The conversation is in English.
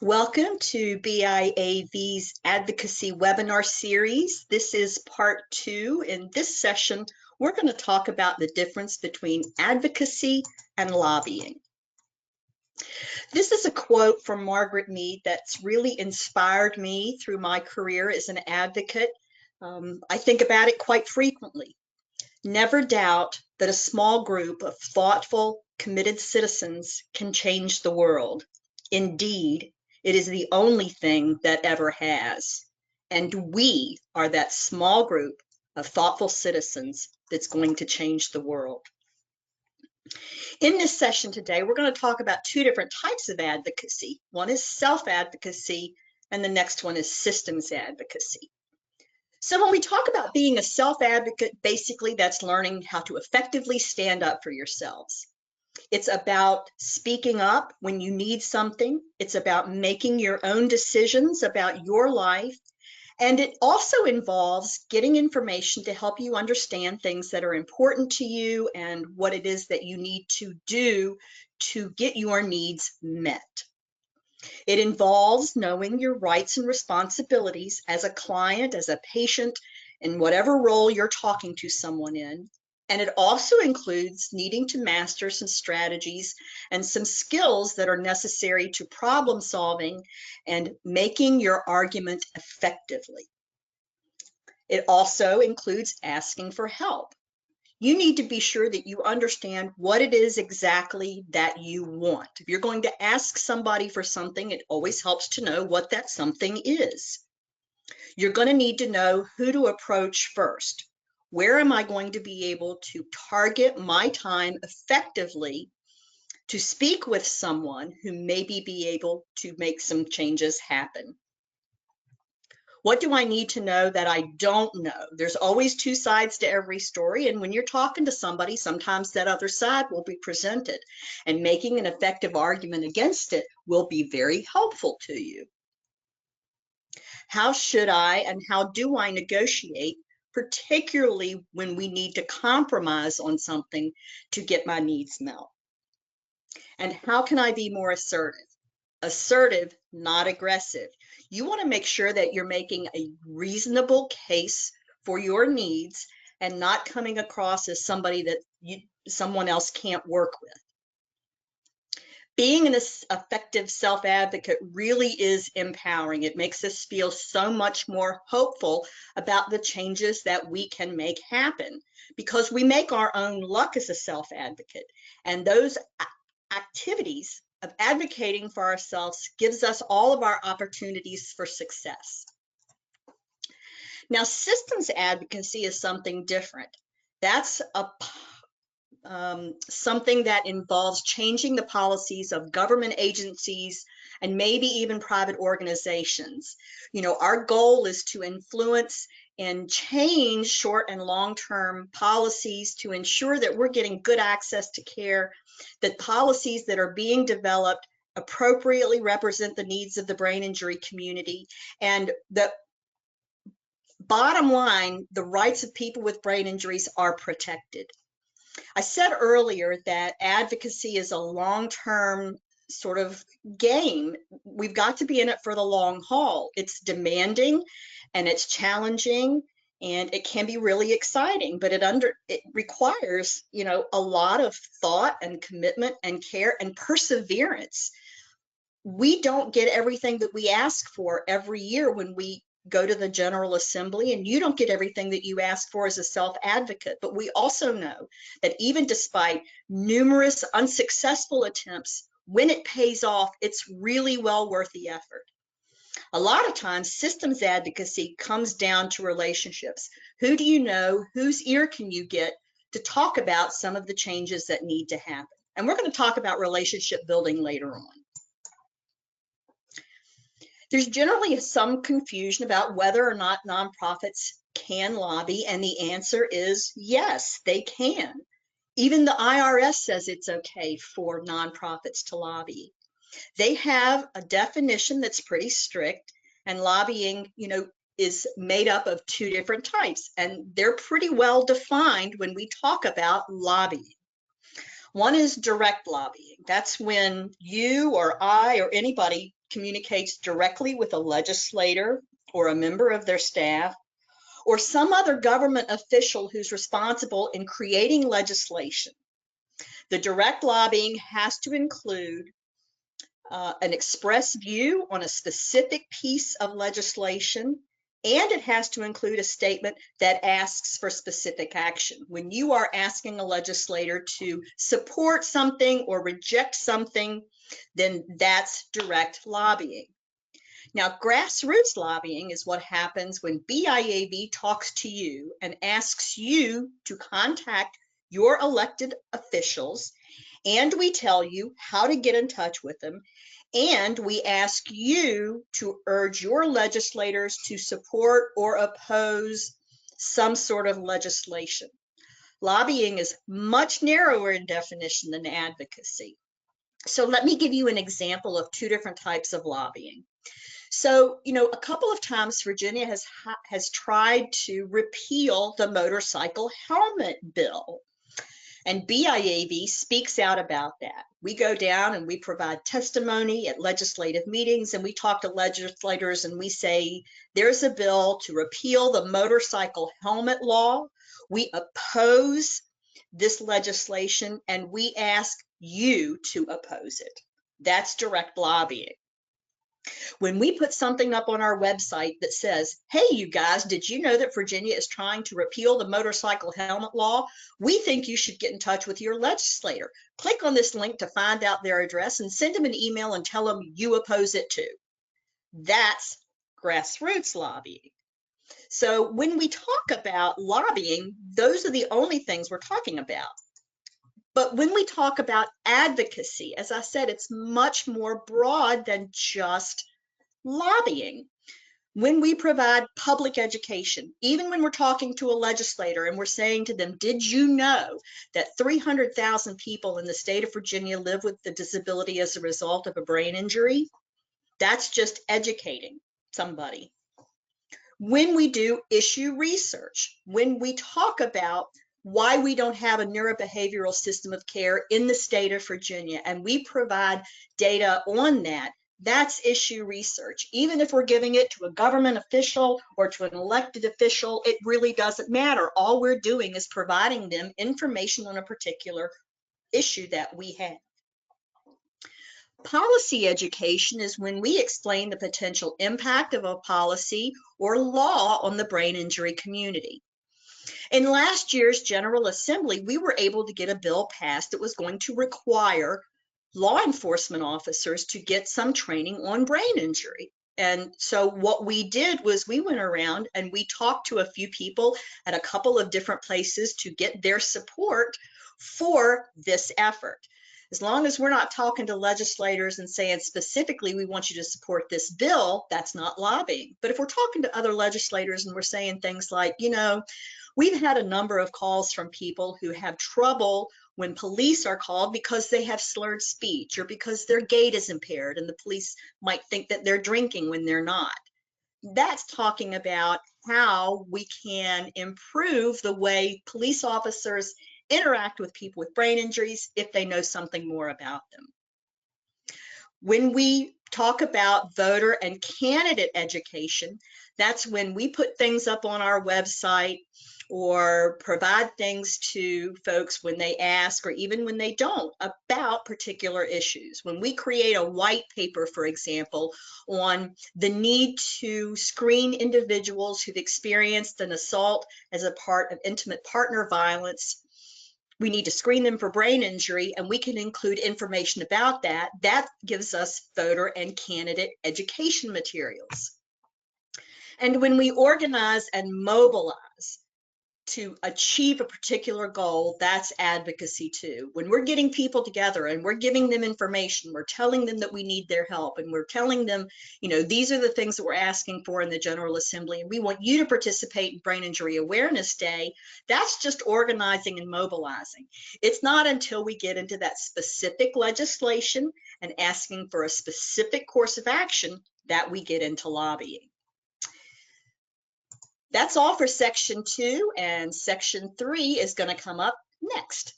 Welcome to BIAV's Advocacy webinar series. This is part 2. In this session, we're going to talk about the difference between advocacy and lobbying. This is a quote from Margaret Mead that's really inspired me through my career as an advocate. I think about it quite frequently. Never doubt that a small group of thoughtful, committed citizens can change the world. Indeed, it is the only thing that ever has. And we are that small group of thoughtful citizens that's going to change the world. In this session today, we're going to talk about two different types of advocacy. One is self-advocacy, and the next one is systems advocacy. So when we talk about being a self-advocate, basically that's learning how to effectively stand up for yourselves. It's about speaking up when you need something. It's about making your own decisions about your life. And it also involves getting information to help you understand things that are important to you and what it is that you need to do to get your needs met. It involves knowing your rights and responsibilities as a client, as a patient, in whatever role you're talking to someone in. And it also includes needing to master some strategies and some skills that are necessary to problem solving and making your argument effectively. It also includes asking for help. You need to be sure that you understand what it is exactly that you want. If you're going to ask somebody for something, it always helps to know what that something is. You're going to need to know who to approach first. Where am I going to be able to target my time effectively to speak with someone who maybe be able to make some changes happen? What do I need to know that I don't know? There's always two sides to every story, and when you're talking to somebody, sometimes that other side will be presented, and making an effective argument against it will be very helpful to you. How should I and how do I negotiate, particularly when we need to compromise on something to get my needs met? And how can I be more assertive? Assertive, not aggressive. You want to make sure that you're making a reasonable case for your needs and not coming across as somebody that someone else can't work with. Being an effective self-advocate really is empowering. It makes us feel so much more hopeful about the changes that we can make happen because we make our own luck as a self-advocate. And those activities of advocating for ourselves gives us all of our opportunities for success. Now, systems advocacy is something different. That's something that involves changing the policies of government agencies and maybe even private organizations. You know, our goal is to influence and change short and long-term policies to ensure that we're getting good access to care, that policies that are being developed appropriately represent the needs of the brain injury community, and the bottom line, the rights of people with brain injuries are protected. I said earlier that advocacy is a long-term sort of game. We've got to be in it for the long haul. It's demanding and it's challenging and it can be really exciting, but it requires, you know, a lot of thought and commitment and care and perseverance. We don't get everything that we ask for every year when we go to the General Assembly, and you don't get everything that you ask for as a self-advocate. But we also know that even despite numerous unsuccessful attempts, when it pays off, it's really well worth the effort. A lot of times, systems advocacy comes down to relationships. Who do you know? Whose ear can you get to talk about some of the changes that need to happen? And we're going to talk about relationship building later on. There's generally some confusion about whether or not nonprofits can lobby, and the answer is yes, they can. Even the IRS says it's okay for nonprofits to lobby. They have a definition that's pretty strict, and lobbying, you know, is made up of two different types, and they're pretty well defined when we talk about lobbying. One is direct lobbying. That's when you or I or anybody communicates directly with a legislator or a member of their staff, or some other government official who's responsible in creating legislation. The direct lobbying has to include an express view on a specific piece of legislation, and it has to include a statement that asks for specific action. When you are asking a legislator to support something or reject something, then that's direct lobbying. Now, grassroots lobbying is what happens when BIAV talks to you and asks you to contact your elected officials, and we tell you how to get in touch with them, and we ask you to urge your legislators to support or oppose some sort of legislation. Lobbying is much narrower in definition than advocacy. So let me give you an example of two different types of lobbying. So, a couple of times Virginia has tried to repeal the motorcycle helmet bill. And BIAV speaks out about that. We go down and we provide testimony at legislative meetings, and we talk to legislators and we say, there's a bill to repeal the motorcycle helmet law. We oppose this legislation and we ask you to oppose it. That's direct lobbying. When we put something up on our website that says, hey, you guys, did you know that Virginia is trying to repeal the motorcycle helmet law? We think you should get in touch with your legislator. Click on this link to find out their address and send them an email and tell them you oppose it too. That's grassroots lobbying. So when we talk about lobbying, those are the only things we're talking about. But when we talk about advocacy, as I said, it's much more broad than just lobbying. When we provide public education, even when we're talking to a legislator and we're saying to them, did you know that 300,000 people in the state of Virginia live with a disability as a result of a brain injury? That's just educating somebody. When we do issue research, when we talk about why we don't have a neurobehavioral system of care in the state of Virginia, and we provide data on that, that's issue research. Even if we're giving it to a government official or to an elected official, it really doesn't matter. All we're doing is providing them information on a particular issue that we have. Policy education is when we explain the potential impact of a policy or law on the brain injury community. In last year's General Assembly, we were able to get a bill passed that was going to require law enforcement officers to get some training on brain injury. And so what we did was we went around and we talked to a few people at a couple of different places to get their support for this effort. As long as we're not talking to legislators and saying specifically, we want you to support this bill, that's not lobbying. But if we're talking to other legislators and we're saying things like, we've had a number of calls from people who have trouble when police are called because they have slurred speech or because their gait is impaired and the police might think that they're drinking when they're not. That's talking about how we can improve the way police officers interact with people with brain injuries if they know something more about them. When we talk about voter and candidate education, that's when we put things up on our website or provide things to folks when they ask or even when they don't about particular issues. When we create a white paper, for example, on the need to screen individuals who've experienced an assault as a part of intimate partner violence, we need to screen them for brain injury, and we can include information about that. That gives us voter and candidate education materials. And when we organize and mobilize to achieve a particular goal, that's advocacy too. When we're getting people together and we're giving them information, we're telling them that we need their help, and we're telling them, these are the things that we're asking for in the General Assembly, and we want you to participate in Brain Injury Awareness Day. That's just organizing and mobilizing. It's not until we get into that specific legislation and asking for a specific course of action that we get into lobbying. That's all for section 2, and section 3 is going to come up next.